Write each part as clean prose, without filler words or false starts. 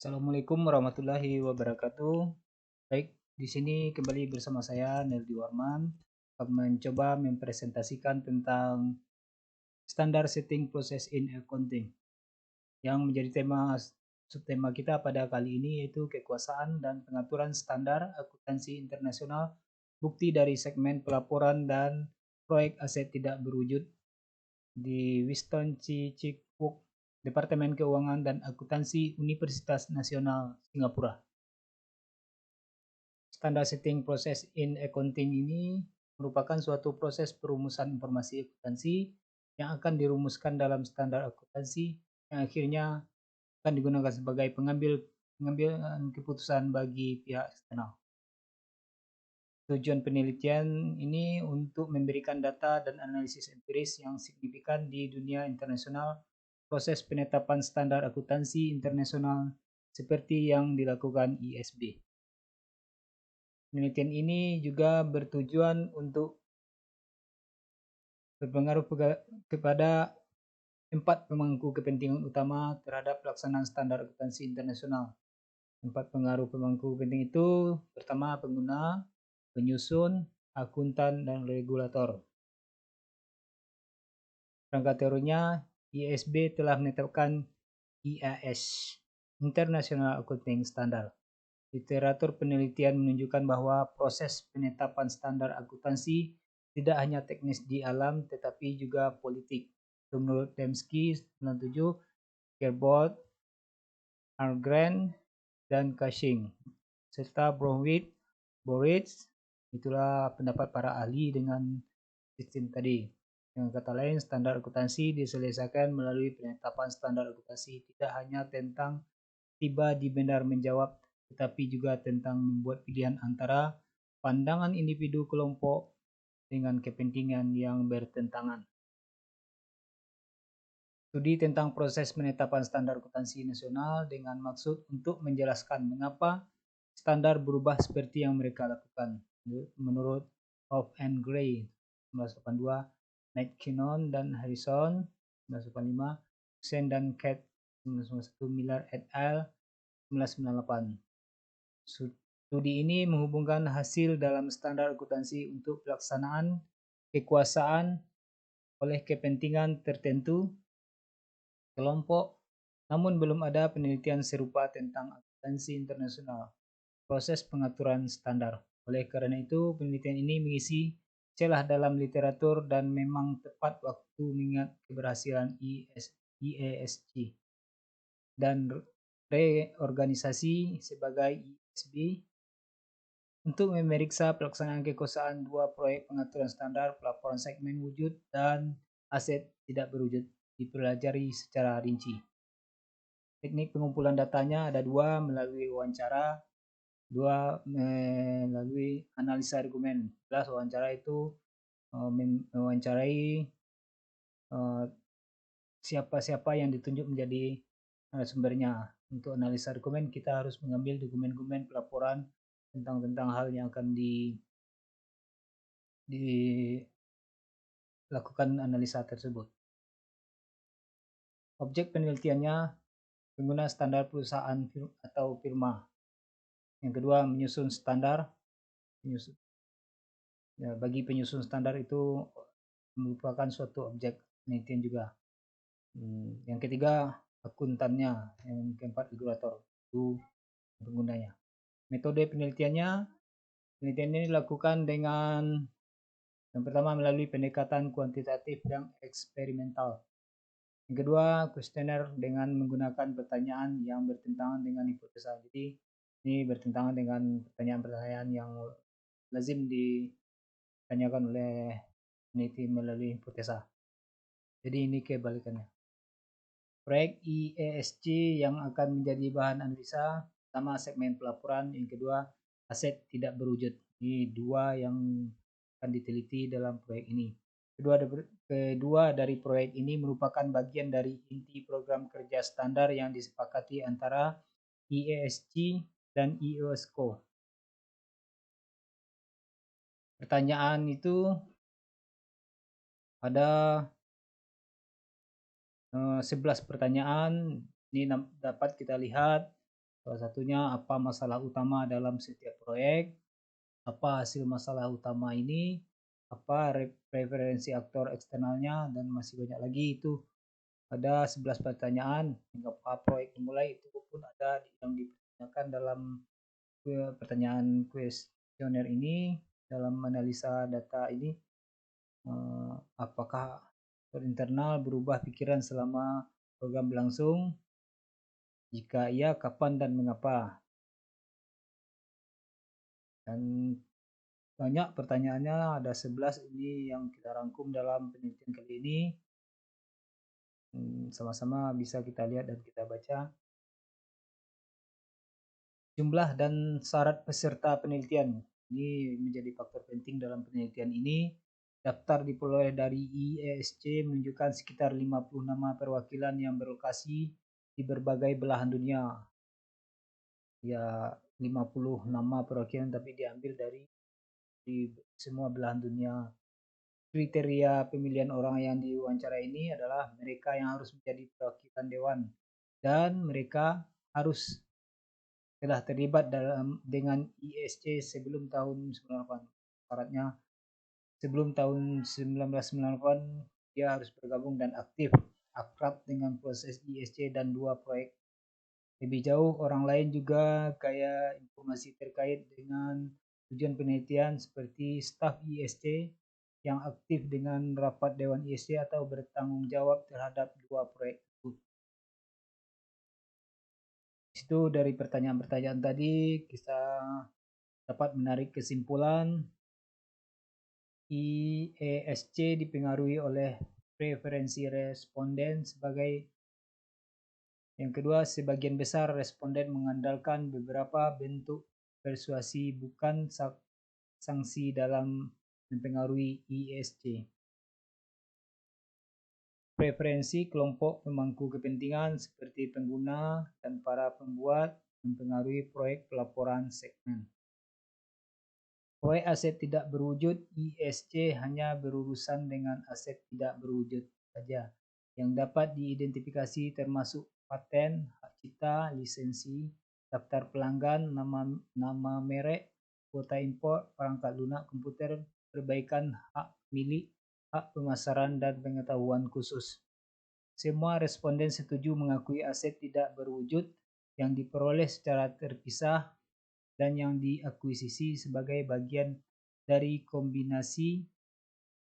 Assalamualaikum warahmatullahi wabarakatuh. Baik, di sini kembali bersama saya Neldi Warman akan mencoba mempresentasikan tentang standar setting process in accounting yang menjadi subtema kita pada kali ini yaitu kekuasaan dan pengaturan standar akuntansi internasional, bukti dari segmen pelaporan dan proyek aset tidak berwujud di Winston C. Chigwook, Departemen Keuangan dan Akuntansi Universitas Nasional Singapura. Standar setting process in accounting ini merupakan suatu proses perumusan informasi akuntansi yang akan dirumuskan dalam standar akuntansi yang akhirnya akan digunakan sebagai pengambilan keputusan bagi pihak eksternal. Tujuan penelitian ini untuk memberikan data dan analisis empiris yang signifikan di dunia internasional proses penetapan standar akuntansi internasional seperti yang dilakukan ISB. Penelitian ini juga bertujuan untuk berpengaruh kepada 4 pemangku kepentingan utama terhadap pelaksanaan standar akuntansi internasional. 4 pengaruh pemangku penting itu pertama pengguna, penyusun, akuntan, dan regulator. Rangka teorinya, ISB telah menetapkan IAS, International Accounting Standard. Literatur penelitian menunjukkan bahwa proses penetapan standar akuntansi tidak hanya teknis di alam tetapi juga politik. Menurut Dembski 97, Gerbold, Argren, dan Cushing, serta Bromwich, Boritz, itulah pendapat para ahli dengan sistem tadi. Dengan kata lain, standar akuntansi diselesaikan melalui penetapan standar akuntansi tidak hanya tentang tiba di benar menjawab, tetapi juga tentang membuat pilihan antara pandangan individu kelompok dengan kepentingan yang bertentangan. Studi tentang proses penetapan standar akuntansi nasional dengan maksud untuk menjelaskan mengapa standar berubah seperti yang mereka lakukan. Menurut Hoff and Gray 1982, McKinnon dan Harrison 1985, Sen dan Cat 1991, Miller et al. 1998. Studi ini menghubungkan hasil dalam standar akuntansi untuk pelaksanaan kekuasaan oleh kepentingan tertentu kelompok, namun belum ada penelitian serupa tentang akuntansi internasional, proses pengaturan standar. Oleh karena itu, penelitian ini mengisi celah dalam literatur dan memang tepat waktu mengingat keberhasilan IASC dan reorganisasi sebagai ISB untuk memeriksa pelaksanaan kekuasaan 2 proyek pengaturan standar pelaporan segmen wujud dan aset tidak berwujud dipelajari secara rinci. Teknik pengumpulan datanya ada 2, melalui wawancara, 2 melalui analisa argumen. Jelas wawancara itu mewawancarai siapa-siapa yang ditunjuk menjadi sumbernya. Untuk analisa argumen kita harus mengambil dokumen-dokumen pelaporan tentang hal yang akan dilakukan analisa tersebut. Objek penelitiannya pengguna standar perusahaan atau firma. Yang kedua, menyusun standar. Bagi penyusun standar itu merupakan suatu objek penelitian juga. Yang ketiga, akuntannya. Yang keempat, regulator. Itu penggunanya. Metode penelitiannya, penelitian ini dilakukan dengan yang pertama melalui pendekatan kuantitatif dan eksperimental. Yang kedua, kuesioner dengan menggunakan pertanyaan yang bertentangan dengan hipotesa. Jadi ini bertentangan dengan pertanyaan-pertanyaan yang lazim ditanyakan oleh peneliti melalui hipotesa. Jadi ini kebalikannya. Proyek IASC yang akan menjadi bahan analisa, pertama segmen pelaporan, yang kedua aset tidak berwujud. Ini 2 yang akan diteliti dalam proyek ini. Kedua dari proyek ini merupakan bagian dari inti program kerja standar yang disepakati antara IASC dan IOSCO. Pertanyaan itu ada 11 pertanyaan. Ini dapat kita lihat Salah satunya apa masalah utama dalam setiap proyek, apa hasil masalah utama ini, apa preferensi aktor eksternalnya, dan masih banyak lagi. Itu ada 11 pertanyaan hingga proyek dimulai. Itu pun ada yang dipertanyakan dalam pertanyaan kuesioner ini. Dalam analisa data ini, apakah internal berubah pikiran selama program berlangsung? Jika iya, kapan dan mengapa? Dan banyak pertanyaannya, ada 11 ini yang kita rangkum dalam penelitian kali ini. Sama-sama bisa kita lihat dan kita baca. Jumlah dan syarat peserta penelitian ini menjadi faktor penting dalam penelitian ini. Daftar diperoleh dari IESC menunjukkan sekitar 50 nama perwakilan yang berlokasi di berbagai belahan dunia. Ya, 50 nama perwakilan tapi diambil dari di semua belahan dunia. Kriteria pemilihan orang yang diwawancara ini adalah mereka yang harus menjadi perwakilan dewan dan mereka harus telah terlibat dengan ISC sebelum tahun 98. Syaratnya sebelum tahun 1998 dia harus bergabung dan aktif akrab dengan proses ISC dan 2 proyek. Lebih jauh, orang lain juga kaya informasi terkait dengan tujuan penelitian seperti staf ISC yang aktif dengan rapat Dewan ISC atau bertanggung jawab terhadap 2 proyek tersebut. Itu dari pertanyaan-pertanyaan tadi kita dapat menarik kesimpulan IESC dipengaruhi oleh preferensi responden sebagai yang kedua, sebagian besar responden mengandalkan beberapa bentuk persuasi bukan sanksi dalam mempengaruhi IESC. Preferensi kelompok pemangku kepentingan seperti pengguna dan para pembuat mempengaruhi proyek pelaporan segmen. Proyek aset tidak berwujud, ISC hanya berurusan dengan aset tidak berwujud saja yang dapat diidentifikasi termasuk paten, hak cipta, lisensi, daftar pelanggan, nama merek, kuota impor, perangkat lunak komputer, perbaikan hak milik, hak pemasaran, dan pengetahuan khusus. Semua responden setuju mengakui aset tidak berwujud yang diperoleh secara terpisah dan yang diakuisisi sebagai bagian dari kombinasi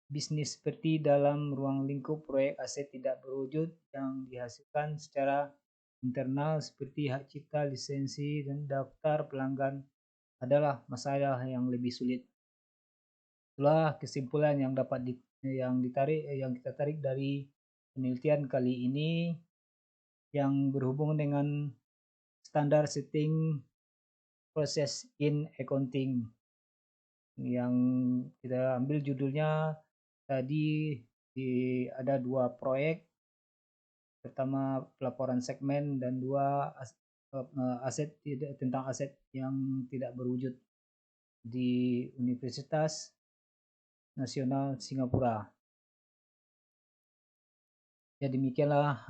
bisnis seperti dalam ruang lingkup proyek aset tidak berwujud yang dihasilkan secara internal seperti hak cipta, lisensi, dan daftar pelanggan adalah masalah yang lebih sulit. Itulah kesimpulan yang kita tarik dari penelitian kali ini yang berhubung dengan standar setting proses in accounting yang kita ambil judulnya tadi ada 2 proyek, pertama pelaporan segmen dan 2 aset tentang aset yang tidak berwujud di Universitas Nasional Singapura. Ya, demikianlah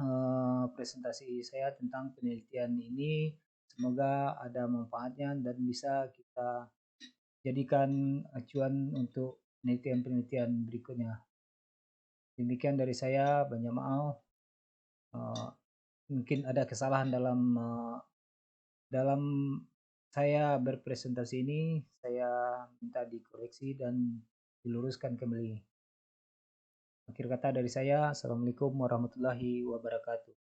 presentasi saya tentang penelitian ini. Semoga ada manfaatnya dan bisa kita jadikan acuan untuk penelitian-penelitian berikutnya. Demikian dari saya, banyak maaf. Mungkin ada kesalahan dalam saya berpresentasi ini. Saya minta dikoreksi dan diluruskan kembali. Akhir kata dari saya, Assalamualaikum warahmatullahi wabarakatuh.